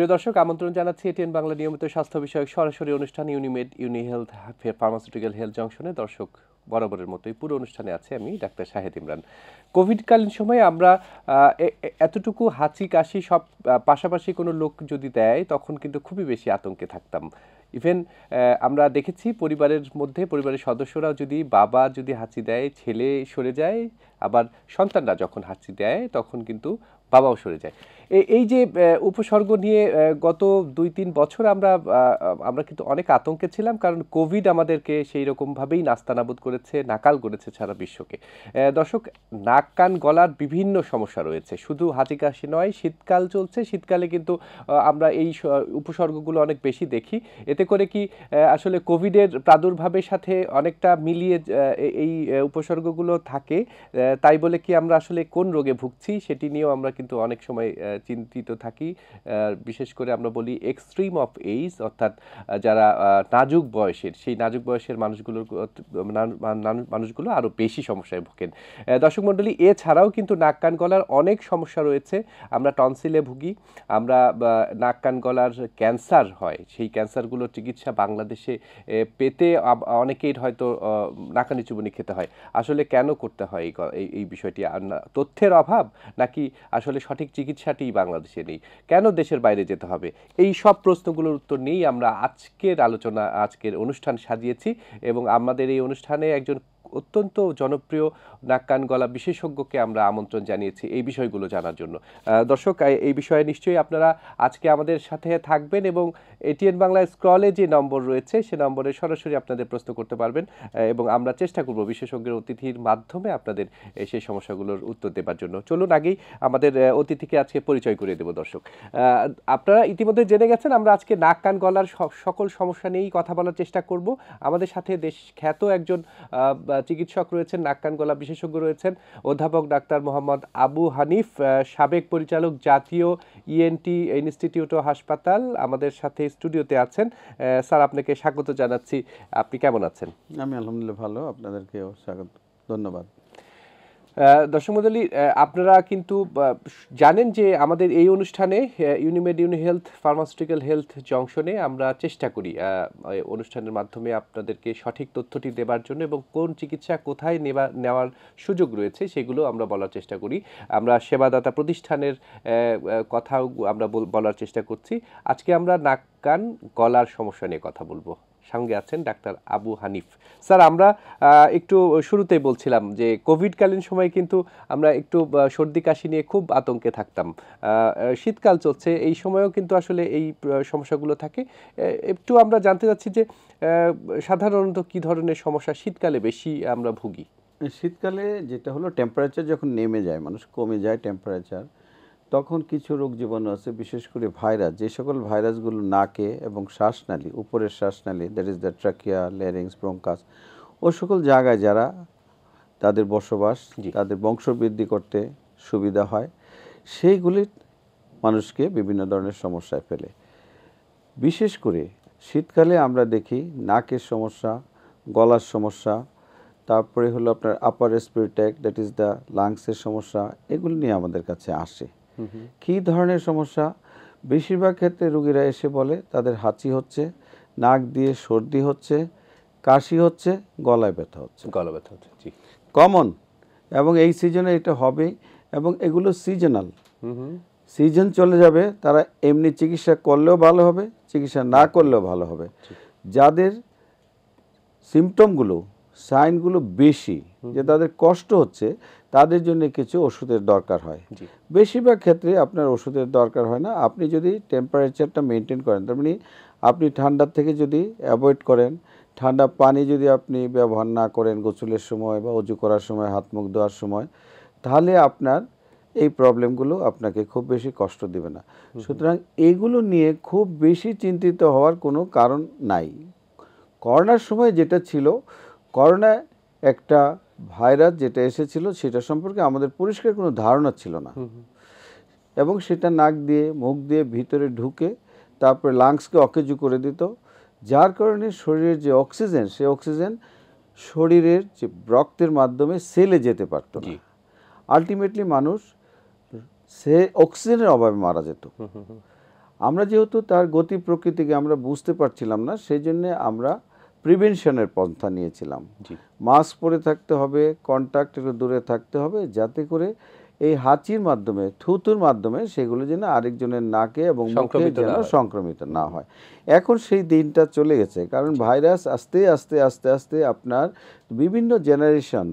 প্রিয় দর্শক, আমন্ত্রণ জানাচ্ছি এটিএন বাংলা নিয়মিত স্বাস্থ্য বিষয়ক সরাসরি অনুষ্ঠান ইউনিমেড ইউনি হেলথ ফার্মাসিউটিক্যাল হেলথ জংশনে। দর্শক, বরাবরের মতোই পুরো অনুষ্ঠানে আছে আমি ডাক্তার শাহেদ ইমরান। কোভিডকালীন সময়ে আমরা এতটুকু হাঁচি কাশি সব পাশাপাশি কোনো লোক যদি দেয় তখন কিন্তু খুবই বেশি আতঙ্কে থাকতাম। ইভেন আমরা দেখেছি পরিবারের মধ্যে পরিবারের সদস্যরাও যদি বাবা যদি হাঁচি দেয় ছেলে সরে যায়, আবার সন্তানরা যখন হাঁচি দেয় তখন কিন্তু বাবাও সরে যায়। এই যে উপসর্গ নিয়ে গত 2-3 বছর আমরা কিন্তু অনেক আতঙ্কে ছিলাম, কারণ কোভিড আমাদেরকে সেই রকমভাবেই নাস্তানাবুদ করেছে, নাকাল করেছে সারা বিশ্বকে। দর্শক, নাক কান গলার বিভিন্ন সমস্যা রয়েছে, শুধু হাঁচি কাশি নয়। শীতকাল চলছে, শীতকালে কিন্তু আমরা এই উপসর্গগুলো অনেক বেশি দেখি। এতে করে কি আসলে কোভিডের প্রাদুর্ভাবের সাথে অনেকটা মিলিয়ে এই উপসর্গগুলো থাকে, তাই বলে কি আমরা আসলে কোন রোগে ভুগছি সেটি নিয়েও আমরা কিন্তু অনেক সময় চিন্তিত থাকি। বিশেষ করে আমরা বলি এক্সট্রিম অফ এইজ, অর্থাৎ যারা নাজুক বয়সের, সেই নাজুক বয়সের মানুষগুলো আরও বেশি সমস্যায় ভোগেন। দর্শক মণ্ডলী, এছাড়াও কিন্তু নাক কান গলার অনেক সমস্যা রয়েছে। আমরা টনসিলে ভুগি, আমরা নাক কান গলার ক্যান্সার হয়, সেই ক্যান্সারগুলোর চিকিৎসা বাংলাদেশে পেতে অনেকের হয়তো নাকানি চুবুনি খেতে হয়। আসলে কেন করতে হয় এই বিষয়টি? তথ্যের অভাব, নাকি আসলে সঠিক চিকিৎসাটি বাংলাদেশে নেই? কেন দেশের বাইরে যেতে হবে? এই সব প্রশ্নগুলোর উত্তর নিয়েই আমরা আজকের অনুষ্ঠান সাজিয়েছি, এবং আমাদের এই অনুষ্ঠানে একজন অত্যন্ত জনপ্রিয় নাক কান গলা বিশেষজ্ঞকে আমরা আমন্ত্রণ জানিয়েছি এই বিষয়গুলো জানার জন্য। দর্শক, এই বিষয়ে নিশ্চয়ই আপনারা আজকে আমাদের সাথে থাকবেন, এবং এটিএন বাংলা স্ক্রলে যে নম্বর রয়েছে সে নম্বরে সরাসরি আপনাদের প্রশ্ন করতে পারবেন, এবং আমরা চেষ্টা করব বিশেষজ্ঞের অতিথির মাধ্যমে আপনাদের সেই সমস্যাগুলোর উত্তর দেবার জন্য। চলুন আগেই আমাদের অতিথিকে আজকে পরিচয় করিয়ে দেব। দর্শক, আপনারা ইতিমধ্যে জেনে গেছেন আমরা আজকে নাক কান গলার সকল সমস্যা নিয়েই কথা বলার চেষ্টা করব। আমাদের সাথে দেশ খ্যাত একজন চিকিৎসক রয়েছেন, নাক কান গলা বিশেষজ্ঞ রয়েছেন, অধ্যাপক ডাক্তার মোহাম্মদ আবু হানিফ, সাবেক পরিচালক জাতীয় ইএনটি ইনস্টিটিউট ও হাসপাতাল, আমাদের সাথে স্টুডিওতে আছেন। স্যার, আপনাকে স্বাগত জানাচ্ছি। আপনি কেমন আছেন? আমি আলহামদুলিল্লাহ ভালো, আপনাদেরকেও স্বাগত, ধন্যবাদ। দর্শক মণ্ডলী, আপনারা কিন্তু জানেন যে আমাদের এই অনুষ্ঠানে ইউনিমেড ইউনি হেলথ ফার্মাসিউটিক্যাল হেলথ জংশনে আমরা চেষ্টা করি অনুষ্ঠানের মাধ্যমে আপনাদেরকে সঠিক তথ্যটি দেবার জন্য, এবং কোন চিকিৎসা কোথায় নেওয়ার সুযোগ রয়েছে সেগুলো আমরা বলার চেষ্টা করি। আমরা সেবাদাতা প্রতিষ্ঠানের কথাও আমরা বলার চেষ্টা করছি। আজকে আমরা নাক কান গলার সমস্যা নিয়ে কথা বলবো। সঙ্গে আছেন ডাক্তার আবু হানিফ। স্যার, আমরা একটু শুরুতেই বলছিলাম যে কোভিডকালীন সময় কিন্তু আমরা একটু সর্দি কাশি নিয়ে খুব আতঙ্কে থাকতাম। শীতকাল চলছে, এই সময়ও কিন্তু আসলে এই সমস্যাগুলো থাকে। একটু আমরা জানতে চাচ্ছি যে সাধারণত কি ধরনের সমস্যা শীতকালে বেশি আমরা ভুগি? শীতকালে যেটা হলো, টেম্পারেচার যখন নেমে যায়, মানুষ কমে যায় টেম্পারেচার, তখন কিছু রোগ জীবাণু আছে, বিশেষ করে ভাইরাস, যে সকল ভাইরাসগুলো নাকে এবং শ্বাসনালী, উপরের শ্বাসনালী, that is the trachea, larynx, bronchus, ও সকল জায়গায় যারা তাদের বসবাস, তাদের বংশবৃদ্ধি করতে সুবিধা হয়, সেইগুলি মানুষকে বিভিন্ন ধরনের সমস্যায় ফেলে। বিশেষ করে শীতকালে আমরা দেখি নাকের সমস্যা, গলার সমস্যা, তারপরে হলো আপনার upper respiratory tract, that is the লাংসের সমস্যা, এগুলি নিয়ে আমাদের কাছে আসে। কী ধরনের সমস্যা? বেশিরভাগ ক্ষেত্রে রোগীরা এসে বলে তাদের হাঁচি হচ্ছে, নাক দিয়ে সর্দি হচ্ছে, কাশি হচ্ছে, গলায় ব্যথা হচ্ছে। জি, কমন, এবং এই সিজনে এটা হবেই, এবং এগুলো সিজনাল। সিজন চলে যাবে, তারা এমনি চিকিৎসা করলেও ভালো হবে, চিকিৎসা না করলেও ভালো হবে। যাদের সিমটমগুলো, সাইনগুলো বেশি, যে তাদের কষ্ট হচ্ছে, তাদের জন্য কিছু ওষুধের দরকার হয়। বেশিরভাগ ক্ষেত্রে আপনার ওষুধের দরকার হয় না। আপনি যদি টেম্পারেচারটা মেনটেন করেন, তার মানে আপনি ঠান্ডার থেকে যদি অ্যাভয়েড করেন, ঠান্ডা পানি যদি আপনি ব্যবহার না করেন গোসলের সময় বা অজু করার সময়, হাত মুখ ধোয়ার সময়, তাহলে আপনার এই প্রবলেমগুলো আপনাকে খুব বেশি কষ্ট দেবে না। সুতরাং এইগুলো নিয়ে খুব বেশি চিন্তিত হওয়ার কোনো কারণ নাই। করোনার সময় যেটা ছিল, করোনা একটা ভাইরাস যেটা এসেছিল, সেটা সম্পর্কে আমাদের পরিষ্কার কোনো ধারণা ছিল না, এবং সেটা নাক দিয়ে মুখ দিয়ে ভিতরে ঢুকে তারপরে লাংসকে অকেজু করে দিত, যার কারণে শরীরের যে অক্সিজেন, সেই অক্সিজেন শরীরের যে রক্তের মাধ্যমে সেলে যেতে পারত না। আলটিমেটলি মানুষ সে অক্সিজেনের অভাবে মারা যেত। আমরা যেহেতু তার গতি প্রকৃতিকে আমরা বুঝতে পারছিলাম না, সেই জন্য আমরা প্রিভেনশনের পন্থা নিয়েছিলাম। জি মাস্ক পরে থাকতে হবে, কন্ট্যাক্ট একটু দূরে থাকতে হবে, যাতে করে এই হাঁচির মাধ্যমে, থুতুর মাধ্যমে সেগুলো যেন আরেকজনের নাকে এবং মুখে সংক্রমিত যেন না হয়। সংক্রমিত না হয়। এখন সেই দিনটা চলে গেছে, কারণ ভাইরাস আস্তে আস্তে আস্তে আস্তে আপনার বিভিন্ন জেনারেশন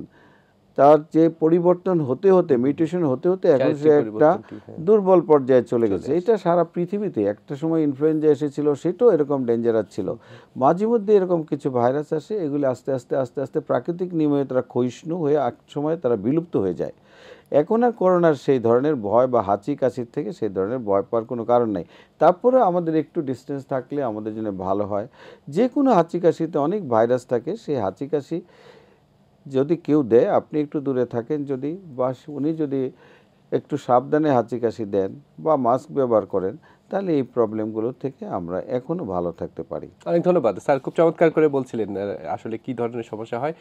তার যে পরিবর্তন হতে হতে, মিউটেশন হতে হতে এখন সে চারিত্রিক একটা পরিবর্তনটি, হ্যাঁ। দুর্বল পর্যায়ে চলে গেছে। আসছে। এটা সারা পৃথিবীতে একটা সময় ইনফ্লুয়েঞ্জা এসেছিল, সেটাও এরকম ডেঞ্জারাস ছিল। মাঝে মধ্যে এরকম কিছু ভাইরাস আসে, এগুলি আস্তে আস্তে আস্তে আস্তে প্রাকৃতিক নিয়মে তারা ক্ষয়িষ্ণু হয়ে এক সময় তারা বিলুপ্ত হয়ে যায়। এখন আর করোনার সেই ধরনের ভয় বা হাঁচি কাশির থেকে সেই ধরনের ভয় পাওয়ার কোনো কারণ নেই। তারপরে আমাদের একটু ডিস্টেন্স থাকলে আমাদের জন্য ভালো হয়। যে কোনো হাঁচি কাশিতে অনেক ভাইরাস থাকে, সেই হাঁচি কাশি যদি কেউ দেয়, আপনি একটু দূরে থাকেন, যদি বা উনি যদি একটু সাবধানে হাঁচি কাশি দেন বা মাস্ক ব্যবহার করেন, তাহলে এই প্রবলেমগুলো থেকে আমরা এখনও ভালো থাকতে পারি। অনেক ধন্যবাদ স্যার, খুব চমৎকার করে বলছিলেন আসলে কি ধরনের সমস্যা হয়।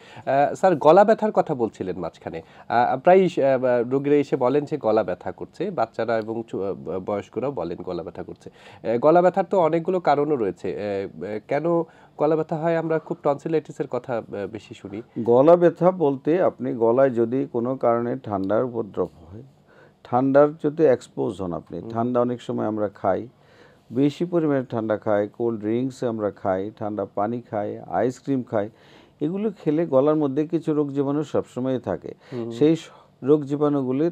স্যার গলা ব্যথার কথা বলছিলেন মাঝখানে, প্রায় রোগীরা এসে বলেন যে গলা ব্যথা করছে, বাচ্চারা এবং বয়স্করাও বলেন গলা ব্যথা করছে। গলা ব্যথার তো অনেকগুলো কারণও রয়েছে, কেন গলা ব্যথা হয়? আমরা খুব টনসিলাইটিসের কথা বেশি শুনি। গলা ব্যথা বলতে আপনি গলায় যদি কোনো কারণে ঠান্ডার উপদ্রব হয়, ঠান্ডার যদি এক্সপোজ হন, আপনি ঠান্ডা অনেক সময় আমরা খাই, বেশি পরিমাণে ঠান্ডা খাই, কোল্ড ড্রিঙ্কস আমরা খাই, ঠান্ডা পানি খাই, আইসক্রিম খাই, এগুলো খেলে গলার মধ্যে কিছু রোগ জীবাণু সবসময় থাকে। সেই রোগ জীবাণুগুলি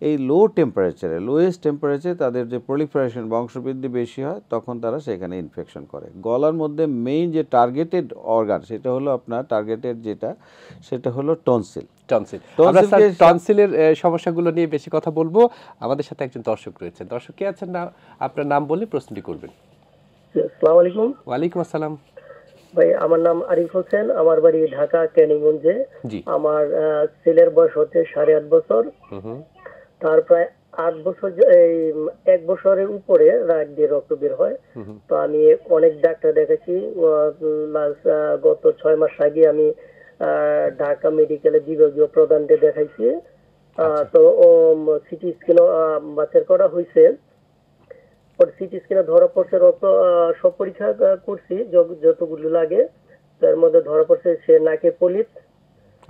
এই লো টেম্পারেচারে, লোয়েস্ট টেম্পারেচারে তাদের যে প্রলিফারেশন, বংশবৃদ্ধি বেশি হয়, তখন তারা সেখানে ইনফেকশন করে। গলার মধ্যে মেইন যে টার্গেটেড অর্গান, সেটা হলো আপনার টার্গেটেড যেটা, সেটা হলো টনসিল। টনসিল। আমরা স্যার টনসিলের সমস্যাগুলো নিয়ে বেশি কথা বলবো। আমাদের সাথে একজন দর্শক রয়েছেন। দর্শক কে আছেন? না, আপনার নাম বলে প্রশ্নটি করবেন। আসসালামু আলাইকুম। ওয়ালাইকুম আসসালাম। ভাই, আমার নাম আরিফ হোসেন, আমার বাড়ি ঢাকা কেনিগঞ্জে। জি। আমার ছেলের বয়স হচ্ছে 8.5 বছর। তার প্রায় 8 বছর, এই 1 বছরের উপরে রাগ দিয়ে রক্ত বের হয়। তো আমি অনেক ডাক্তার দেখাচ্ছি। গত 6 মাস আগে আমি ঢাকা মেডিকেলে বিভাগীয় প্রধানকে দেখাইছি। তো সিটি স্ক্যান বাছাই করা হয়েছে। সিটি স্ক্যানে ধরা পড়ছে রক্ত, সব পরীক্ষা করছি যতগুলো লাগে, তার মধ্যে ধরা পড়ছে সে নাকে পলিপ,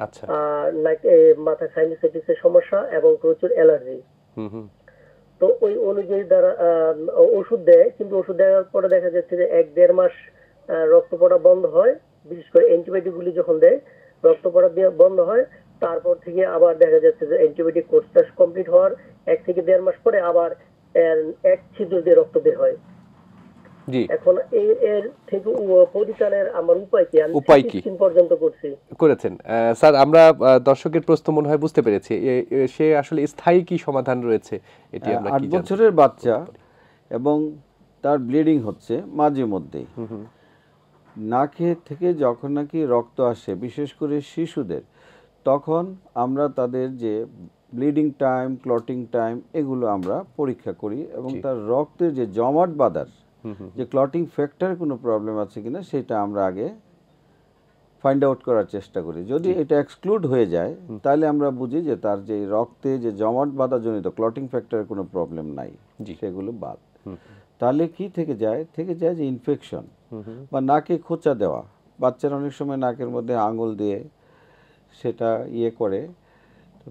আচ্ছা। নাকে মাথা সাইনোসাইটিসের সমস্যা এবং প্রচুর অ্যালার্জি। তো ওই অনুযায়ী দ্বারা ওষুধ দেয়, কিন্তু ওষুধ দেওয়ার পরে দেখা যাচ্ছে যে 1-1.5 মাস রক্ত পড়া বন্ধ হয়। বিশেষ করে অ্যান্টিবায়োটিক গুলি যখন দেয়, রক্ত পড়া বন্ধ হয়। তারপর থেকে আবার দেখা যাচ্ছে যে অ্যান্টিবায়োটিক কোর্সটা কমপ্লিট হওয়ার 1 থেকে 1.5 মাস পরে আবার এক ছিদ্র দিয়ে রক্ত বের হয়। জি। এখন এর থেকে পরিত্রাণের আমার উপায় কি? আমি স্ক্রিন পর্যন্ত করছি, করেছেন। স্যার আমরা দর্শকের প্রশ্ন মনে হয় বুঝতে পেরেছি। সে আসলে স্থায়ী কি সমাধান রয়েছে এটি আমরা 8 বছরের বাচ্চা এবং তার ব্লিডিং হচ্ছে মাঝে মধ্যেই, নাকে থেকে যখন নাকি রক্ত আসে, বিশেষ করে শিশুদের, তখন আমরা তাদের যে ব্লিডিং টাইম, ক্লটিং টাইম, এগুলো আমরা পরীক্ষা করি এবং তার রক্তের যে জমাট বাঁধার যে ক্লটিং ফ্যাক্টরের কোনো প্রবলেম আছে কিনা সেটা আমরা আগে ফাইন্ড আউট করার চেষ্টা করি। যদি এটা এক্সক্লুড হয়ে যায়, তাহলে আমরা বুঝি যে তার যে রক্তে যে জমাট বাঁধা জনিত ক্লটিং ফ্যাক্টরের কোনো প্রবলেম নাই, সেগুলো বাদ। তাহলে কি থেকে যায় যে ইনফেকশন বা নাকে খোঁচা দেওয়া। বাচ্চারা অনেক সময় নাকের মধ্যে আঙুল দিয়ে সেটা করে,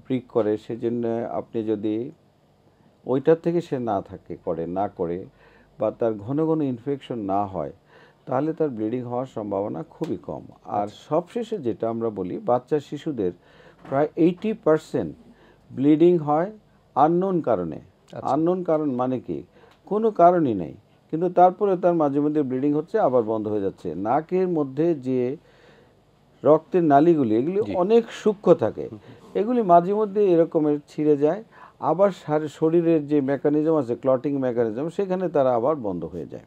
প্রিক করে। সেজন্য আপনি যদি ওইটার থেকে সে না করে বা তার ঘন ঘন ইনফেকশন না হয়, তাহলে তার ব্লিডিং হওয়ার সম্ভাবনা খুবই কম। আর সবশেষে যেটা আমরা বলি, বাচ্চা শিশুদের প্রায় 80% ব্লিডিং হয় আননোন কারণে। আননোন কারণ মানে কি? কোনো কারণই নেই, কিন্তু তারপরে তার মাঝে মধ্যে ব্লিডিং হচ্ছে, আবার বন্ধ হয়ে যাচ্ছে। নাকের মধ্যে যে রক্তের নালীগুলি, এগুলি অনেক সূক্ষ্ম থাকে, এগুলি মাঝে মধ্যে এরকমের ছিঁড়ে যায়, আবার শরীরের যে মেকানিজম আছে, ক্লটিং মেকানিজম, সেখানে তারা আবার বন্ধ হয়ে যায়।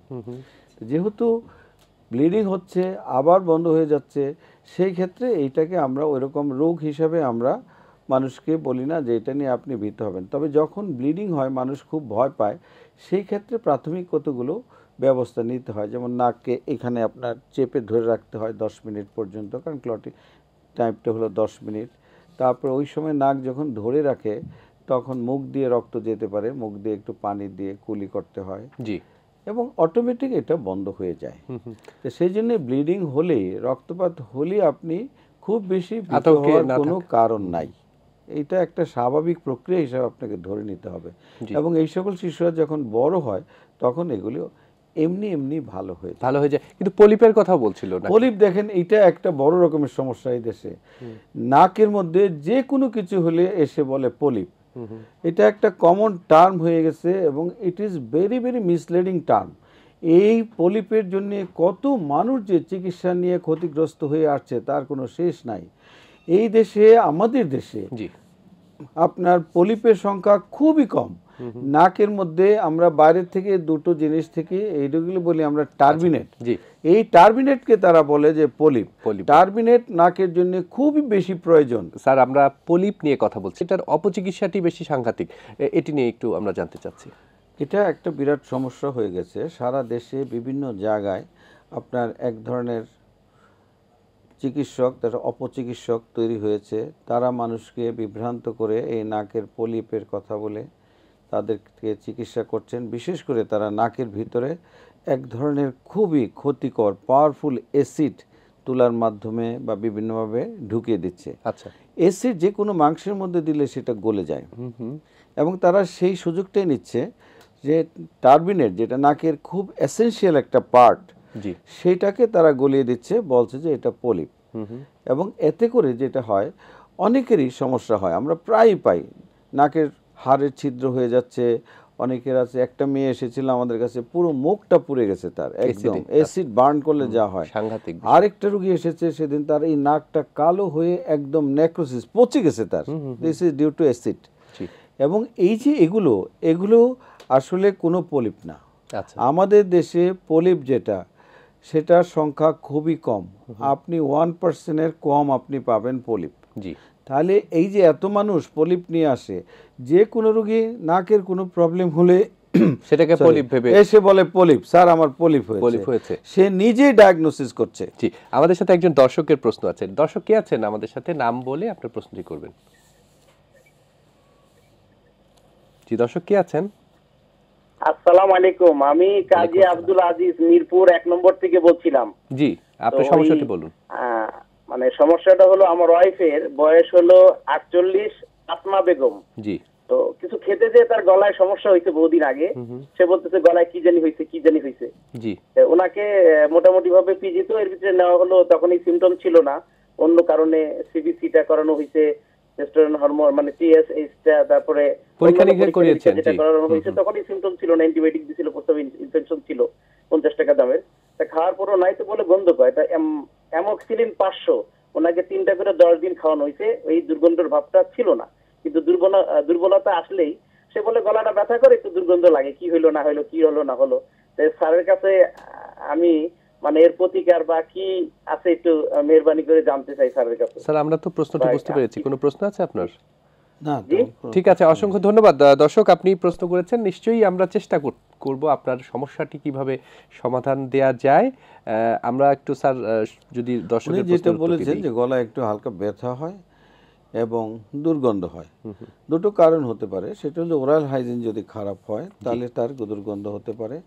যেহেতু ব্লিডিং হচ্ছে আবার বন্ধ হয়ে যাচ্ছে, সেই ক্ষেত্রে এইটাকে আমরা ওইরকম রোগ হিসাবে আমরা মানুষকে বলি না যে এটা নিয়ে আপনি ভীত হবেন। তবে যখন ব্লিডিং হয়, মানুষ খুব ভয় পায়, সেই ক্ষেত্রে প্রাথমিক কতগুলো ব্যবস্থা নিতে হয়। যেমন নাককে এখানে আপনার চেপে ধরে রাখতে হয় 10 মিনিট পর্যন্ত, কারণ ক্লটিং টাইমটা হলো 10 মিনিট। তারপর ওই সময় নাক যখন ধরে রাখে, তখন মুখ দিয়ে রক্ত যেতে পারে, মুখ দিয়ে একটু পানি দিয়ে কুলি করতে হয়। জি। এবং অটোমেটিক এটা বন্ধ হয়ে যায়। তো সেই জন্য ব্লিডিং হলে, রক্তপাত হলে আপনি খুব বেশি ভীত আতঙ্কে হওয়ার না কোনো থাকা। কারণ নাই। এটা একটা স্বাভাবিক প্রক্রিয়া হিসাবে আপনাকে ধরে নিতে হবে। জি। এবং এই সকল শিশুরা যখন বড় হয় তখন এগুলো এমনি এমনি ভালো হয়ে যায়। ভালো হয়ে যায়, কিন্তু পলিপের কথা বলছিল না? পলিপ দেখেন, এটা একটা বড় রকমের সমস্যা এই দেশে। নাকের মধ্যে যে কোনো কিছু হলে এসে বলে পলিপ। এটা একটা কমন টার্ম হয়ে গেছে এবং it is very very misleading term. এই পলিপের জন্য কত মানুষ যে চিকিৎসা নিয়ে ক্ষতিগ্রস্ত হয়ে আসছে তার কোনো শেষ নাই। এই দেশে, আমাদের দেশে জি। আপনার পলিপের সংখ্যা খুবই কম। নাকের মধ্যে আমরা বাইরের থেকে দুটো জিনিস থেকে এইগুলো বলি আমরা টার্বিনেট। জি। এই টার্বিনেটকে তারা বলে যে পলিপ। পলিপ। টার্বিনেট নাকের জন্য খুবই বেশি প্রয়োজন। স্যার, আমরা পলিপ নিয়ে কথা বলছি, এটার অপচিকিৎসাটি বেশি সাংঘাতিক, এটি নিয়ে একটু আমরা জানতে চাচ্ছি। এটা একটা বিরাট সমস্যা হয়ে গেছে সারা দেশে। বিভিন্ন জায়গায় আপনার এক ধরনের চিকিৎসক, তারা অপচিকিৎসক তৈরি হয়েছে। তারা মানুষকে বিভ্রান্ত করে এই নাকের পলিপের কথা বলে তাদেরকে চিকিৎসা করছেন। বিশেষ করে তারা নাকের ভিতরে এক ধরনের খুবই ক্ষতিকর পাওয়ারফুল অ্যাসিড তুলার মাধ্যমে বা বিভিন্নভাবে ঢুকিয়ে দিচ্ছে। আচ্ছা। অ্যাসিড যে কোনো মাংসের মধ্যে দিলে সেটা গলে যায় এবং তারা সেই সুযোগটাই নিচ্ছে যে টার্বিনেট, যেটা নাকের খুব এসেনশিয়াল একটা পার্ট, জি। সেইটাকে তারা গলিয়ে দিচ্ছে, বলছে যে এটা পলিপ। এবং এতে করে যেটা হয়, অনেকেরই সমস্যা হয়, আমরা প্রায়ই পাই নাকের হাড়ের ছিদ্র হয়ে যাচ্ছে। অনেকের আছে, একটা মেয়ে এসেছিল আমাদের কাছে, পুরো মুখটা পুড়ে গেছে তার, একদম অ্যাসিড বার্ন করলে যা হয়। সাংঘাতিক। আরেকটা রোগী এসেছে সেদিন, তার এই নাকটা কালো হয়ে একদম নেক্রোসিস, পচে গেছে তার। This is due to acid. এবং এই যে এগুলো আসলে কোনো পলিপ না। আচ্ছা। আমাদের দেশে পলিপ যেটা, সেটার সংখ্যা খুবই কম। আপনি 1% কম আপনি পাবেন পলিপ। জি। তাহলে এই যে এত মানুষ পলিপ নিয়ে আসে, যে কোনো রোগী নাকের কোনো প্রবলেম হলে সেটাকে পলিপ ভেবে এসে বলে পলিপ, স্যার আমার পলিপ হয়েছে। সে নিজেই ডায়াগনোসিস করছে। জি। আমাদের সাথে একজন দর্শকের প্রশ্ন আছে। দর্শক কে আছেন আমাদের সাথে? নাম বলে আপনার প্রশ্নটি করবেন। জি, দর্শক কে আছেন? আসসালামু আলাইকুম, আমি কাজী আব্দুল আজিজ মিরপুর 1 নম্বর থেকে বলছিলাম। জি, আপনার সমস্যাটি বলুন। মানে সমস্যাটা হলো, আমার ওয়াইফের বয়স হলো 48, আসমা বেগম। জি। তো কিছু খেতে যে তার গলায় সমস্যা হয়েছে বহুদিন আগে। সে বলতেছে গলায় কি জানি হয়েছে। জি। ওনাকে মোটামুটি ভাবে পিজি তো এর ভিতরে নেওয়া হলো, তখন এই সিমটম ছিল না। অন্য কারণে সিবিসিটা করানো হয়েছে, টেস্টোস্টেরন হরমোন মানে টিএসএইচটা, তারপরে পরীক্ষা নিরীক্ষা করিয়েছেন। যেটা করানো হয়েছে তখনই সিমটম ছিল না, অ্যান্টিবায়োটিক দিছিল, প্রস্তাব ইনফেকশন ছিল 50 টাকা দামের। তা খাওয়ার পরও নাই তো বলে গন্ধ পায়। তা অ্যামোক্সিলিন 500 ওনাকে 3টা করে 10 দিন খাওয়ানো হয়েছে। ওই দুর্গন্ধের ভাবটা ছিল না, কিন্তু দুর্বলতা আসলেই সে বলে গলাটা ব্যথা করে, একটু দুর্গন্ধ লাগে, কি হলো না হলো, কি হলো না হলো। স্যারের কাছে আমি মানে এর প্রতিকার বা কি আছে একটু মেহেরবানি করে জানতে চাই স্যারের কাছে। স্যার, আমরা তো প্রশ্নটি বুঝতে পেরেছি। কোনো প্রশ্ন আছে আপনার? না, ঠিক আছে, অসংখ্য ধন্যবাদ। দর্শক, আপনি প্রশ্ন করেছেন, নিশ্চয়ই আমরা চেষ্টা করব আপনার সমস্যাটি কিভাবে সমাধান দেয়া যায়। আমরা একটু স্যার যদি দর্শকের যেটা বলেছেন যে গলায় একটু হালকা ব্যথা হয় এবং দুর্গন্ধ হয়, দুটো কারণ হতে পারে। সেটা হলো ওরাল হাইজিন যদি খারাপ হয় তাহলে তার দুর্গন্ধ হতে পারে।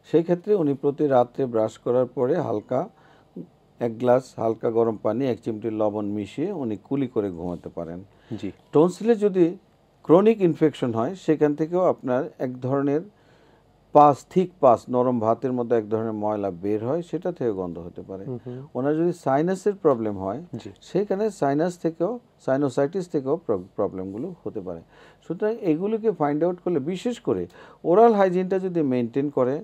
সেই ক্ষেত্রে উনি প্রতি রাত্রে ব্রাশ করার পরে হালকা 1 গ্লাস হালকা গরম পানি 1 চিমটি লবণ মিশিয়ে উনি কুলি করে ঘুমাতে পারেন। জি। টনসিলে যদি ক্রনিক ইনফেকশন হয়, সেখান থেকেও আপনার এক ধরনের থিক পাস, নরম ভাতের মধ্যে এক ধরনের ময়লা বের হয়, সেটা থেকে গন্ধ হতে পারে। ওনার যদি সাইনাসের প্রবলেম হয়, সেখানে সাইনোসাইটিস থেকেও প্রবলেমগুলো হতে পারে। সুতরাং এগুলোকে ফাইন্ড আউট করলে, বিশেষ করে ওরাল হাইজিনটা যদি মেনটেন করে,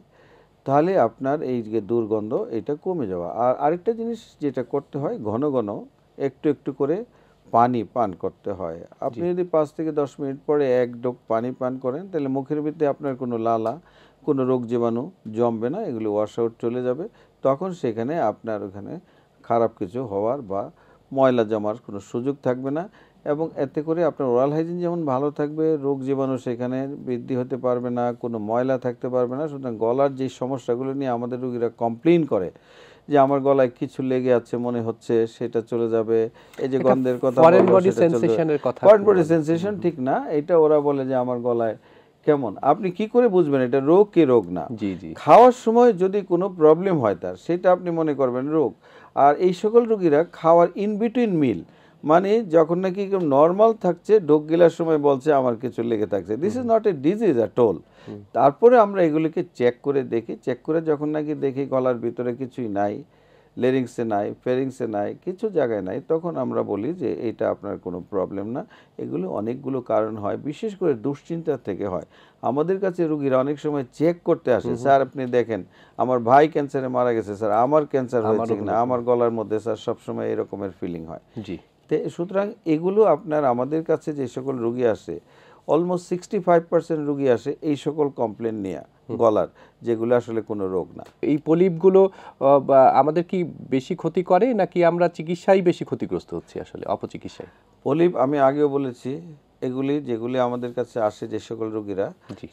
তাহলে আপনার এই যে দুর্গন্ধ এটা কমে যাওয়া। আর আরেকটা জিনিস যেটা করতে হয়, ঘন ঘন একটু একটু করে পানি পান করতে হয়। আপনি যদি 5 থেকে 10 মিনিট পরে 1 ঢোক পানি পান করেন, তাহলে মুখের ভিতরে আপনার কোনো লালা, কোনো রোগ জীবাণু জমবে না, এগুলো ওয়াশ আউট চলে যাবে। তখন সেখানে আপনার ওখানে খারাপ কিছু হওয়ার বা ময়লা জমার কোনো সুযোগ থাকবে না। এবং এতে করে আপনার ওরাল হাইজিন যেমন ভালো থাকবে, রোগ জীবাণু সেখানে বৃদ্ধি হতে পারবে না, কোনো ময়লা থাকতে পারবে না। সুতরাং গলার যে সমস্যাগুলো নিয়ে আমাদের রোগীরা কমপ্লেইন করে যে আমার গলায় কিছু লেগে আছে মনে হচ্ছে, সেটা চলে যাবে। এই যে গন্ধের কথা, ফরেন বডি সেনসেশন ঠিক না, এটা ওরা বলে যে আমার গলায় কেমন, আপনি কি করে বুঝবেন এটা রোগ কি রোগ না? জি জি খাওয়ার সময় যদি কোনো প্রবলেম হয় তার, সেটা আপনি মনে করবেন রোগ। আর এই সকল রোগীরা খাওয়ার ইন বিটুইন মিল, মানে যখন নাকি নর্মাল থাকছে, ঢোক গিলার সময় বলছে আমার কিছু লেগে থাকছে, this is not a disease at all. তারপরে আমরা এগুলিকে চেক করে দেখি, চেক করে যখন নাকি দেখি গলার ভিতরে কিছুই নাই, লেরিংসে নাই, ফেরিংসে নাই, কিছু জায়গায় নাই, তখন আমরা বলি যে এটা আপনার কোনো প্রবলেম না। এগুলো অনেকগুলো কারণ হয়, বিশেষ করে দুশ্চিন্তা থেকে হয়। আমাদের কাছে রুগীরা অনেক সময় চেক করতে আসে, স্যার আপনি দেখেন আমার ভাই ক্যান্সারে মারা গেছে, স্যার আমার ক্যান্সার হয়েছে কিনা, আমার গলার মধ্যে স্যার সবসময় এরকমের ফিলিং হয়। জি সুতরাং এগুলো আপনার আমাদের কাছে যে সকল রুগী আসে, অলমোস্ট 65% রুগী আসে এই সকল কমপ্লেন নিয়ে গলার, যেগুলো আসলে কোনো রোগ না। এই পলিপগুলো আমাদের কি বেশি ক্ষতি করে, নাকি আমরা চিকিৎসাই বেশি ক্ষতিগ্রস্ত হচ্ছি আসলে অপচিকিৎসায়? পলিপ আমি আগেও বলেছি, এগুলি যেগুলি আমাদের কাছে আসে যে সকল রোগীরা,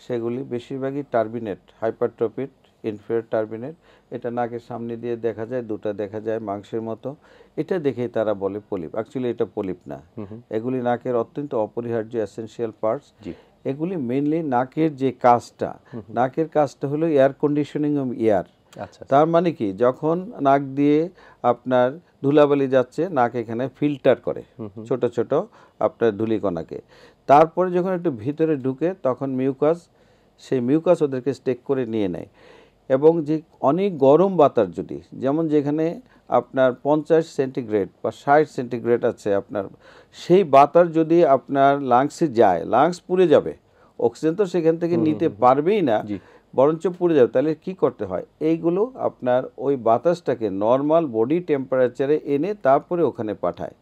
সেগুলি বেশিরভাগই টার্বিনেট, হাইপারট্রপিড ইনফেরিয়র টার্বিনেট। এটা নাকের সামনে দিয়ে দেখা যায়, দুটা দেখা যায় মাংসের মতো, এটা দেখেই তারা বলে পলিপ। অ্যাকচুয়ালি এটা পলিপ না, এগুলি নাকের অত্যন্ত অপরিহার্য এসেনশিয়াল পার্টস। এগুলি মেইনলি নাকের যে কাজটা, নাকের কাজটা হলো এয়ার কন্ডিশনিং অফ এয়ার। তার মানে কি, যখন নাক দিয়ে আপনার ধুলাবালি যাচ্ছে, নাক এখানে ফিল্টার করে ছোট ছোট আপনার ধূলিকণাকে, তারপরে যখন একটু ভিতরে ঢুকে তখন মিউকাস, সেই মিউকাস ওদেরকে স্টেক করে নিয়ে নেয়। এবং যে অনেক গরম বাতাস যদি, যেমন যেখানে আপনার 50 সেন্টিগ্রেড বা 60 সেন্টিগ্রেড আছে আপনার, সেই বাতাস যদি আপনার লাংসে যায়, লাংস পুড়ে যাবে, অক্সিজেন তো সেখান থেকে নিতে পারবেই না, বরঞ্চ পুড়ে যাবে। তাহলে কি করতে হয়, এইগুলো আপনার ওই বাতাসটাকে নর্মাল বডি টেম্পারেচারে এনে তারপরে ওখানে পাঠায়।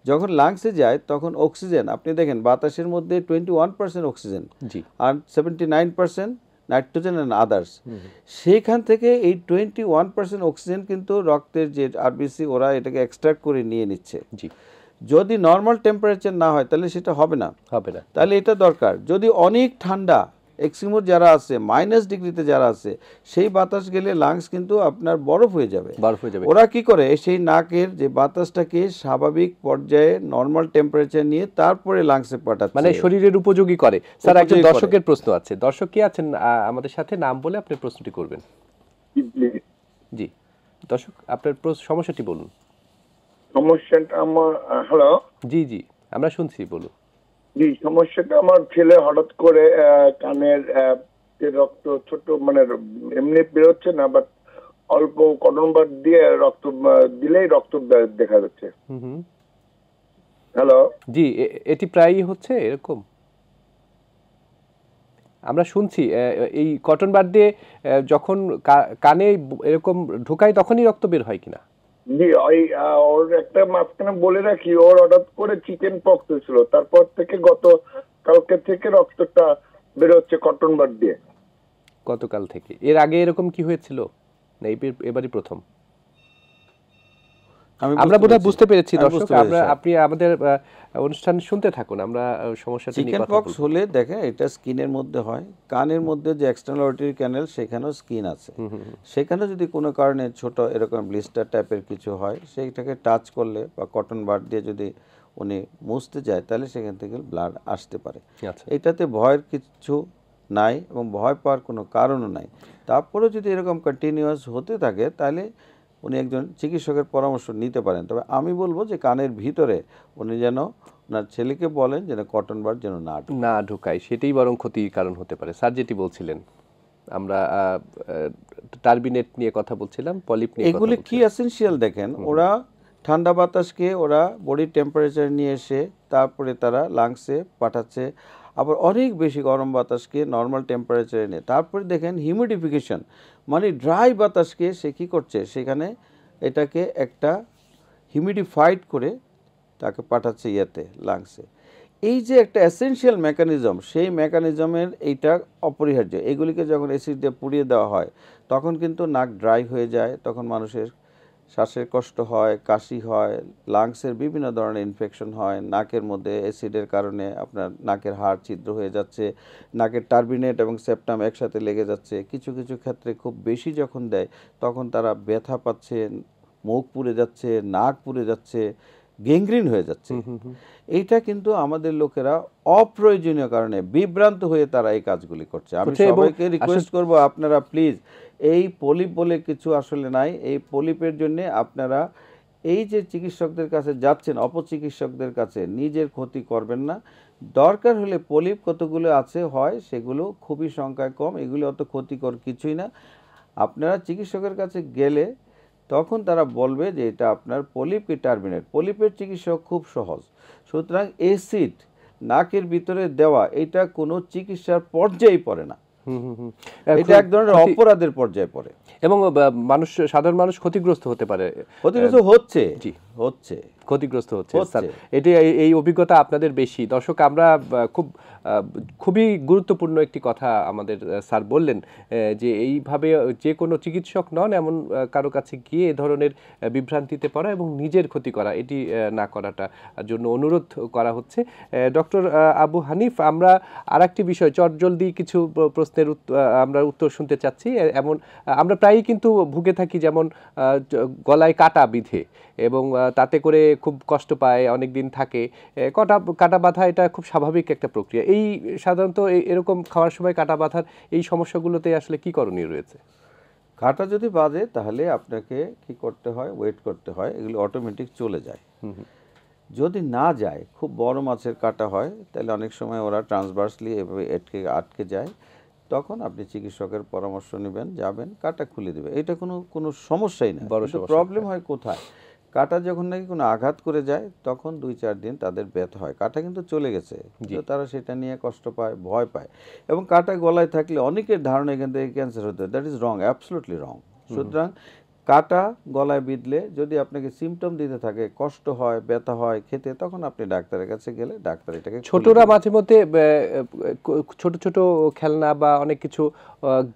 যখন লাংসে যায় তখন অক্সিজেন, আপনি দেখেন বাতাসের মধ্যে 21% অক্সিজেন আর 79% নাইট্রোজেন অ্যান্ড আদার্স। সেইখান থেকে এই 21% অক্সিজেন কিন্তু রক্তের যে আরবিসি, ওরা এটাকে এক্সট্রাক্ট করে নিয়ে নিচ্ছে। যদি নর্মাল টেম্পারেচার না হয় তাহলে সেটা হবে না। তাহলে এটা দরকার। যদি অনেক ঠান্ডা, এক্সিমোর যারা আছে, -ডিগ্রিতে যারা আছে, সেই বাতাস গেলে লাংস কিন্তু আপনার বরফ হয়ে যাবে। ওরা কি করে, সেই নাকের যে বাতাসটাকে স্বাভাবিক পর্যায়ে নর্মাল টেম্পারেচার নিয়ে তারপরে লাংসে পাঠাচ্ছে, মানে শরীরের উপযোগী করে। স্যার, একজন দর্শকের প্রশ্ন আছে। দর্শক কি আছেন আমাদের সাথে? নাম বলে আপনি প্রশ্নটি করবেন। জি দর্শক, আপনার সমস্যাটি বলুন। সমস্যাটা আমার, হ্যালো, জি জি আমরা শুনছি, বলুন। জি, সমস্যাটা আমার ছেলে হঠাৎ করে কানের রক্ত ছোট, মানে এমনি বেরোচ্ছে না, বাট অল্প কটন বাড দিয়ে রক্ত দিলেই রক্ত দেখা যাচ্ছে। হ্যালো, জি, এটি প্রায়ই হচ্ছে এরকম, আমরা শুনছি। এই কটন বাড দিয়ে যখন কানে এরকম ঢোকায় তখনই রক্ত বের হয় কিনা? জি, ওই ওর একটা মাঝখানে বলে রাখি, ওর হঠাৎ করে চিকেন পক্স হয়েছিল, তারপর থেকে গত কালকে থেকে রক্তটা বেরোচ্ছে কটন বাড দিয়ে। গতকাল থেকে? এর আগে এরকম কি হয়েছিল, না এবারই প্রথম? আমরা বোধহয় বুঝতে পেরেছি। দর্শক, আপনি আমাদের অনুষ্ঠান শুনতে থাকুন, আমরা সমস্যাটা নিয়ে কথা বলব। চিকেন পক্স হলে দেখেন এটা স্কিনের মধ্যে হয়, কানের মধ্যে যে এক্সটার্নাল অডিটরি ক্যানেল, সেখানেও স্কিন আছে, সেখানে যদি কোনো কারণে ছোট এরকম ব্লিস্টার টাইপের কিছু হয়, সেইটাকে টাচ করলে বা কটন বাড দিয়ে যদি উনি মুছতে যায়, তাহলে সেখান থেকে ব্লাড আসতে পারে। এটাতে ভয়ের কিছু নাই এবং ভয় পাওয়ার কোনো কারণও নাই। তারপরেও যদি এরকম কন্টিনিউয়াস হতে থাকে, তাহলে উনি একজন চিকিৎসকের পরামর্শ নিতে পারেন। তবে আমি বলবো যে কানের ভিতরে উনি যেন ওনার ছেলেকে বলেন যেন কটন বাড যেন না ঢুকায়, সেটাই বরং ক্ষতির কারণ হতে পারে। স্যার যেটি বলছিলেন, আমরা টার্বিনেট নিয়ে কথা বলছিলাম, পলিপ নিয়ে। এগুলি কি এসেনশিয়াল দেখেন, ওরা ঠান্ডা বাতাসকে ওরা বডি টেম্পারেচার নিয়ে এসে তারপরে তারা লাংসে পাঠাচ্ছে, আবার অনেক বেশি গরম বাতাসকে নর্মাল টেম্পারেচারে নিয়ে তারপরে দেখেন হিউমিডিফিকেশন, মানে ড্রাই বাতাসকে সে কী করছে, সেখানে এটাকে একটা হিউমিডিফাইড করে তাকে পাঠাচ্ছে ইয়েতে, লাংসে। এই যে একটা এসেনশিয়াল মেকানিজম, সেই মেকানিজমের এইটা অপরিহার্য। এগুলিকে যখন অ্যাসিড দিয়ে পুড়িয়ে দেওয়া হয় তখন কিন্তু নাক ড্রাই হয়ে যায়, তখন মানুষের শ্বাসের কষ্ট হয়, কাশি হয়, লাংসের বিভিন্ন ধরনের ইনফেকশন হয়, নাকের মধ্যে অ্যাসিডের কারণে আপনার নাকের হাড় ছিদ্র হয়ে যাচ্ছে, নাকের টার্বিনেট এবং সেপ্টাম একসাথে লেগে যাচ্ছে। কিছু কিছু ক্ষেত্রে খুব বেশি যখন দেয় তখন তারা ব্যথা পাচ্ছে, মুখ পুড়ে যাচ্ছে, নাক পুড়ে যাচ্ছে, গ্যাংগ্রিন হয়ে যাচ্ছে। এইটা কিন্তু আমাদের লোকেরা অপ্রয়োজনীয় কারণে বিভ্রান্ত হয়ে তারা এই কাজগুলি করছে। আমি সবাইকে রিকোয়েস্ট করব, আপনারা প্লিজ, এই পলিপ বলে কিছু আসলে নাই। এই পলিপের জন্য আপনারা এই যে চিকিৎসকদের কাছে যাচ্ছেন, অপচিকিৎসকদের কাছে, নিজের ক্ষতি করবেন না। দরকার হলে পলিপ কতগুলো আছে হয় সেগুলো খুবই সংখ্যায় কম, এগুলো অত ক্ষতিকর কিছুই না। আপনারা চিকিৎসকের কাছে গেলে তখন তারা বলবে যে এটা আপনার পলিপ কি টার্মিনেট। পলিপের চিকিৎসা খুব সহজ। সুতরাং অ্যাসিড নাকের ভিতরে দেওয়া এটা কোনো চিকিৎসার পর্যায়ে পড়ে না, এটা এক ধরনের অপরাধের পর্যায়ে পড়ে এবং মানুষ, সাধারণ মানুষ ক্ষতিগ্রস্ত হতে পারে, ক্ষতিগ্রস্ত হচ্ছে, হচ্ছে ক্ষতিগ্রস্ত হচ্ছে। স্যার, এটি এই অভিজ্ঞতা আপনাদের বেশি। দর্শক, আমরা খুবই গুরুত্বপূর্ণ একটি কথা আমাদের স্যার বললেন যে এইভাবে যে কোনো চিকিৎসক নন এমন কারো কাছে গিয়ে এ ধরনের বিভ্রান্তিতে পড়া এবং নিজের ক্ষতি করা, এটি না করাটা জন্য অনুরোধ করা হচ্ছে। ডক্টর আবু হানিফ, আমরা আরেকটি বিষয় চটজলদি কিছু প্রশ্নের আমরা উত্তর শুনতে চাচ্ছি। এমন আমরা প্রায়ই কিন্তু ভুগে থাকি, যেমন গলায় কাটা বিধে এবং তাতে করে খুব কষ্ট পায়, অনেক দিন থাকে। কাটা বাঁধা এটা খুব স্বাভাবিক একটা প্রক্রিয়া। এই সাধারণত এরকম খাওয়ার সময় কাটা বাঁধার এই সমস্যাগুলোতে আসলে কি করণীয় রয়েছে? কাটা যদি বাঁধে তাহলে আপনাকে কি করতে হয়, ওয়েট করতে হয়, এগুলো অটোমেটিক চলে যায়। যদি না যায়, খুব বড় মাছের কাটা হয়, তাহলে অনেক সময় ওরা ট্রান্সভার্সলি এভাবে আটকে যায়, তখন আপনি চিকিৎসকের পরামর্শ নেবেন, যাবেন, কাটা খুলে দেবে, এটা কোনো সমস্যাই না। প্রবলেম হয় কোথায়? কাটা যখন নাকি কোনো আঘাত করে যায় তখন 2-4 দিন তাদের ব্যথা হয়। কাটা কিন্তু চলে গেছে, তো তারা সেটা নিয়ে কষ্ট পায়, ভয় পায়। এবং কাটা গলায় থাকলে অনেকের ধারণা এখান থেকে ক্যান্সার হতে হয়। দ্যাট ইজ রং, অ্যাবসলুটলি রং। সুতরাং কাটা গলায় বিঁধলে যদি আপনাকে সিমটম দিতে থাকে, কষ্ট হয়, ব্যথা হয় খেতে, তখন আপনি ডাক্তারের কাছে গেলে ডাক্তার এটাকে। ছোটরা মাঝে মধ্যে ছোট ছোট খেলনা বা অনেক কিছু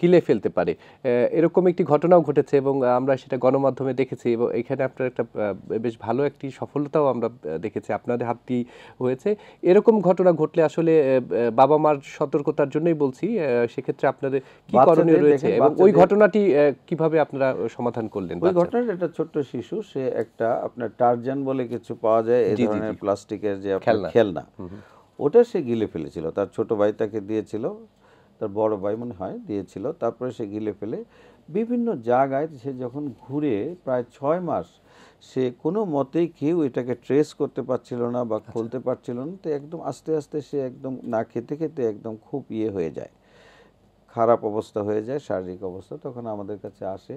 গিলে ফেলতে পারে, এরকম একটি ঘটনাও ঘটেছে এবং আমরা সেটা গণমাধ্যমে দেখেছি এবং এখানে আপনার একটা বেশ ভালো একটি সফলতাও আমরা দেখেছি, আপনাদের হাত দিয়ে হয়েছে। এরকম ঘটনা ঘটলে আসলে বাবা মার সতর্কতার জন্যই বলছি, সেক্ষেত্রে আপনাদের কি করণীয় রয়েছে এবং ওই ঘটনাটি কিভাবে আপনারা সমাধান করলেন? ওই ঘটনাটা একটা ছোট্ট শিশু, সে একটা আপনার টারজান বলে কিছু পাওয়া যায়, এই ধরনের প্লাস্টিকের যে খেলনা, ওটা সে গিলে ফেলেছিল। তার ছোট ভাই তাকে দিয়েছিল, তার বড় ভাই মনে হয় দিয়েছিল, তারপরে সে গিলে ফেলে বিভিন্ন জায়গায় সে যখন ঘুরে প্রায় 6 মাস সে কোনো মতেই কেউ এটাকে ট্রেস করতে পারছিল না বা খুলতে পারছিল না। তো একদম আস্তে আস্তে সে একদম না খেতে খেতে একদম খুব হয়ে যায়, খারাপ অবস্থা হয়ে যায়, শারীরিক অবস্থা। তখন আমাদের কাছে আসে,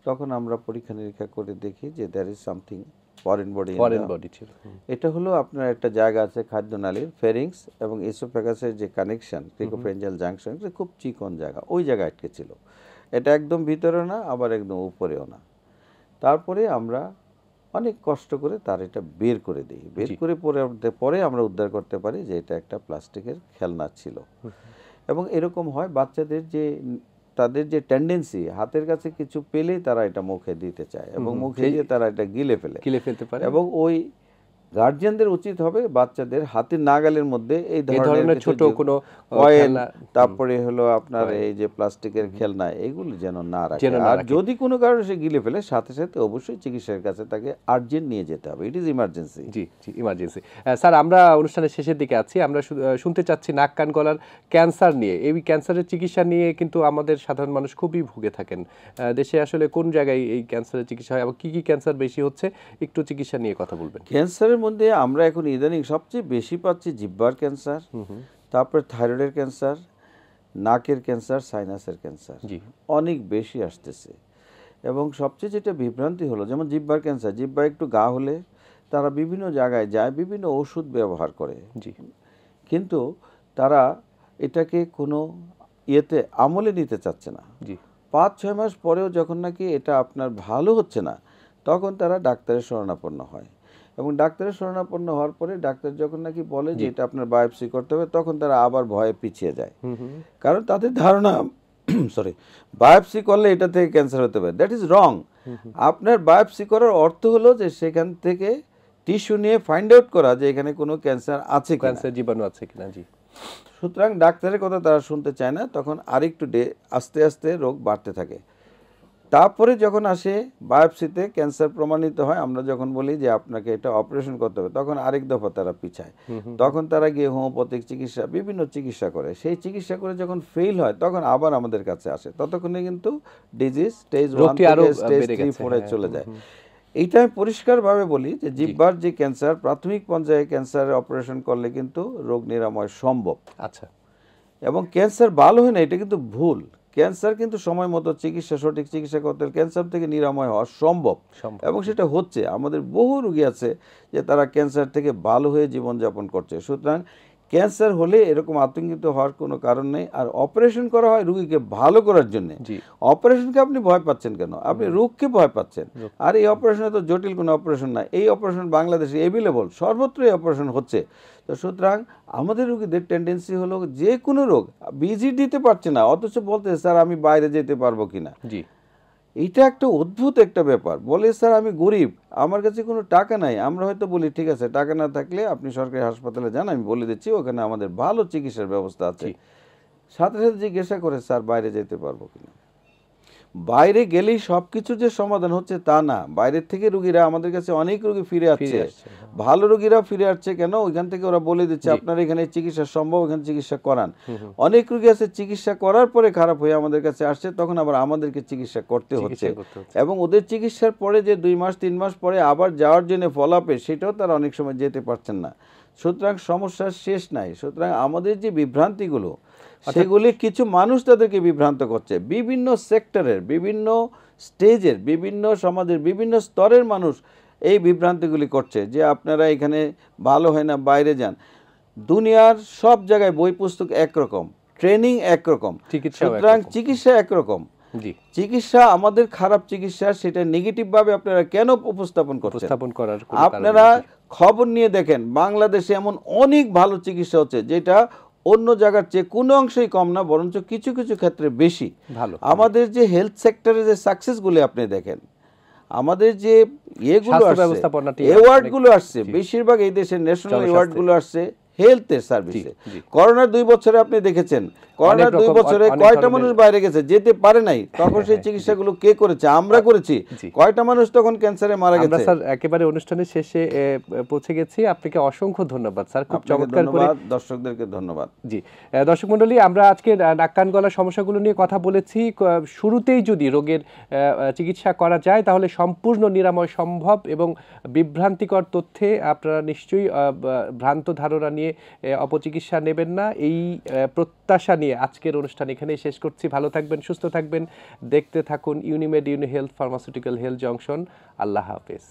তখন আমরা পরীক্ষা নিরীক্ষা করে দেখি যে there is something foreign body ছিল। এটা হলো আপনার একটা জায়গা আছে খাদ্যনালীর, ফেরিংস এবং ইসোফেগাসের যে কানেকশন, ক্রিকোফ্রেঞ্জিয়াল জাংশন, এটা খুব চিকন জায়গা, ওই জায়গায় আটকে ছিল। এটা একদম ভিতরে না, আবার একদম উপরেও না। তারপরে আমরা অনেক কষ্ট করে তার এটা বের করে দিই, বের করে পরে আমরা উদ্ধার করতে পারি যে এটা একটা প্লাস্টিকের খেলনা ছিল। এবং এরকম হয় বাচ্চাদের যে তাদের যে টেন্ডেন্সি, হাতের কাছে কিছু পেলেই তারা এটা মুখে দিতে চায় এবং মুখে দিয়ে তারা এটা গিলে ফেলতে পারে। এবং ওই গার্জিয়ানদের উচিত হবে বাচ্চাদের হাতের নাগালের মধ্যে এই ধরনের ছোট কোনো কয়েল, তারপরে হলো আপনার এই যে প্লাস্টিকের খেলনা, এগুলো যেন না রাখে। আর যদি কোনো কারণে সে গিলে ফেলে, সাথে সাথে অবশ্যই চিকিৎসকের কাছে তাকে আর্জেন্ট নিয়ে যেতে হবে। It is emergency. G, emergency. Sir, আমরা অনুষ্ঠানের শেষের দিকে আছি, আমরা শুনতে চাচ্ছি নাক কান গলার ক্যান্সার নিয়ে। এই ক্যান্সারের চিকিৎসা নিয়ে কিন্তু আমাদের সাধারণ মানুষ খুবই ভুগে থাকেন। দেশে আসলে কোন জায়গায় এই ক্যান্সারের চিকিৎসা হয় এবং কি কি ক্যান্সার বেশি হচ্ছে, একটু চিকিৎসা নিয়ে কথা বলবেন। ক্যান্সারের মধ্যে আমরা এখন ইদানিং সবচেয়ে বেশি পাচ্ছি জিহ্বার ক্যান্সার, তারপরে থাইরয়েডের ক্যান্সার, নাকের ক্যান্সার, সাইনাসের ক্যান্সার অনেক বেশি আসতেছে। এবং সবচেয়ে যেটা বিভ্রান্তি হলো, যেমন জিহ্বার ক্যান্সার, জিহ্বা একটু গা হলে তারা বিভিন্ন জায়গায় যায়, বিভিন্ন ওষুধ ব্যবহার করে, কিন্তু তারা এটাকে কোনো আমলে নিতে চাচ্ছে না। 5-6 মাস পরেও যখন নাকি এটা আপনার ভালো হচ্ছে না, তখন তারা ডাক্তারের শরণাপন্ন হয়। এবং ডাক্তারের শরণাপন্ন হওয়ার পরে ডাক্তার যখন নাকি বলে যে এটা আপনার বায়োপসি করতে হবে, তখন তারা আবার ভয়ে পিছিয়ে যায়, কারণ তাদের ধারণা বায়োপসি করলে এটা থেকে ক্যান্সার হতে পারে। That is wrong. আপনার বায়োপসি করার অর্থ হলো যে সেখান থেকে টিস্যু নিয়ে ফাইন্ড আউট করা যে এখানে কোনো ক্যান্সার আছে কিনা, ক্যান্সার জীবাণু আছে কিনা। সুতরাং ডাক্তারের কথা তারা শুনতে চায় না, তখন আরেকটু আস্তে আস্তে রোগ বাড়তে থাকে। তারপরে যখন আসে বায়োপসিতে ক্যান্সার প্রমাণিত হয়, আমরা যখন বলি যে আপনাকে এটা অপারেশন করতে হবে, তখন আরেক দফা তারা পিছায়। তখন তারা গিয়ে হোমিওপ্যাথিক চিকিৎসা, বিভিন্ন চিকিৎসা করে। সেই চিকিৎসা করে যখন ফেল হয় তখন আবার আমাদের কাছে আসে। ততক্ষণে কিন্তু ডিজিজ স্টেজ 1 থেকে স্টেজ 3 4 চলে যায়। এইটা আমি পরিষ্কারভাবে বলি যে জিহ্বার যে ক্যান্সার, প্রাথমিক পর্যায়ে ক্যান্সারের অপারেশন করলে কিন্তু রোগ নিরাময় সম্ভব। আচ্ছা, এবং ক্যান্সার ভালো হয় না এটা কিন্তু ভুল। ক্যান্সার কিন্তু সময় মতো চিকিৎসা, সঠিক চিকিৎসা করতে ক্যান্সার থেকে নিরাময় হওয়া সম্ভব, এবং সেটা হচ্ছে। আমাদের বহু রোগী আছে যে তারা ক্যান্সার থেকে ভালো হয়ে জীবনযাপন করছে। সুতরাং ক্যান্সার হলে এরকম আতঙ্কিত হওয়ার কোনো কারণ নেই। আর অপারেশন করা হয় রোগীকে ভালো করার জন্য। অপারেশনকে আপনি ভয় পাচ্ছেন কেন? আপনি রোগকে ভয় পাচ্ছেন। আর এই অপারেশনে তো জটিল কোনো অপারেশন না। এই অপারেশন বাংলাদেশে এভেলেবল, সর্বত্র এই অপারেশন হচ্ছে। তো সুতরাং আমাদের রোগীদের টেন্ডেন্সি হলো যে কোনো রোগ ভিজিট দিতে পারছে না, অথচ বলতে স্যার আমি বাইরে যেতে পারবো কিনা। এটা একটা অদ্ভুত একটা ব্যাপার। বলে স্যার আমি গরিব, আমার কাছে কোনো টাকা নাই। আমরা হয়তো বলি ঠিক আছে, টাকা না থাকলে আপনি সরকারি হাসপাতালে যান, আমি বলে দিচ্ছি ওখানে আমাদের ভালো চিকিৎসার ব্যবস্থা আছে। সাথে সাথে জিজ্ঞাসা করে স্যার বাইরে যেতে পারবো কিনা। বাইরে গেলেই সব কিছু যে সমাধান হচ্ছে তা না। বাইরের থেকে রুগীরা আমাদের কাছে অনেক রুগী ফিরে আসছে, ভালো রুগীরা ফিরে আসছে কেন? ওইখান থেকে ওরা বলে দিচ্ছে আপনার এখানে চিকিৎসা সম্ভব, এখানে চিকিৎসা করান। অনেক রুগী আছে চিকিৎসা করার পরে খারাপ হয়ে আমাদের কাছে আসছে, তখন আবার আমাদেরকে চিকিৎসা করতে হচ্ছে। এবং ওদের চিকিৎসার পরে যে 2 মাস 3 মাস পরে আবার যাওয়ার জন্য ফলাপে, সেটাও তারা অনেক সময় যেতে পারছেন না। সুতরাং সমস্যার শেষ নাই। সুতরাং আমাদের যে বিভ্রান্তিগুলো, সেগুলি কিছু মানুষ তাদেরকে বিভ্রান্ত করছে। বিভিন্ন সেক্টরের, বিভিন্ন স্টেজের, বিভিন্ন সমাজের বিভিন্ন স্তরের মানুষ এই বিভ্রান্তিগুলি করছে যে আপনারা এখানে ভালো হয় না, বাইরে যান। দুনিয়ার সব জায়গায় বই পুস্তক একরকম, ট্রেনিং একরকম, সুতরাং চিকিৎসা একরকম। চিকিৎসা আমাদের খারাপ চিকিৎসা, সেটা নেগেটিভ ভাবে আপনারা কেন উপস্থাপন করছেন? আপনারা খবর নিয়ে দেখেন, বাংলাদেশে এমন অনেক ভালো চিকিৎসা হচ্ছে যেটা অন্য জায়গার চেয়ে কোনো অংশেই কম না, বরঞ্চ কিছু কিছু ক্ষেত্রে বেশি ভালো। আমাদের যে হেলথ সেক্টরে যে সাকসেসগুলো আপনি দেখেন, আমাদের যে ইয়েগুলো আসছে, অ্যাওয়ার্ডগুলো আসছে, বেশিরভাগ এই দেশের ন্যাশনাল অ্যাওয়ার্ডগুলো আসছে হেলথের সার্ভিসে। করোনার 2 বছরে আপনি দেখেছেন, করোনার 2 বছরে কয়টা মানুষ বাইরে গেছে, যেতে পারে নাই, তখন সেই চিকিৎসাগুলো কে করেছে? আমরা করেছি। কয়টা মানুষ তখন ক্যান্সারে মারা গেছে? আমরা স্যার একেবারে অনুষ্ঠানের শেষে পৌঁছে গেছি। আপনাকে অসংখ্য ধন্যবাদ স্যার, খুব চমৎকার করে। দর্শকদেরকে ধন্যবাদ। জি, দর্শক মণ্ডলী, আমরা আজকে নাক কান গলার সমস্যাগুলো নিয়ে কথা বলেছি। শুরুতেই যদি রোগের চিকিৎসা করা যায় তাহলে সম্পূর্ণ নিরাময় সম্ভব, এবং বিভ্রান্তিকর তথ্যে আপনারা নিশ্চয়ই ভ্রান্ত ধারণা নিয়ে অপচিকিৎসা নেবেন না। এই প্রত্যাশা নিয়ে আজকের অনুষ্ঠান এখানেই শেষ করছি। ভালো থাকবেন, সুস্থ থাকবেন, দেখতে থাকুন ইউনিমেড ইউনি হেলথ ফার্মাসিউটিক্যাল হেলথ জংশন। আল্লাহ হাফেজ।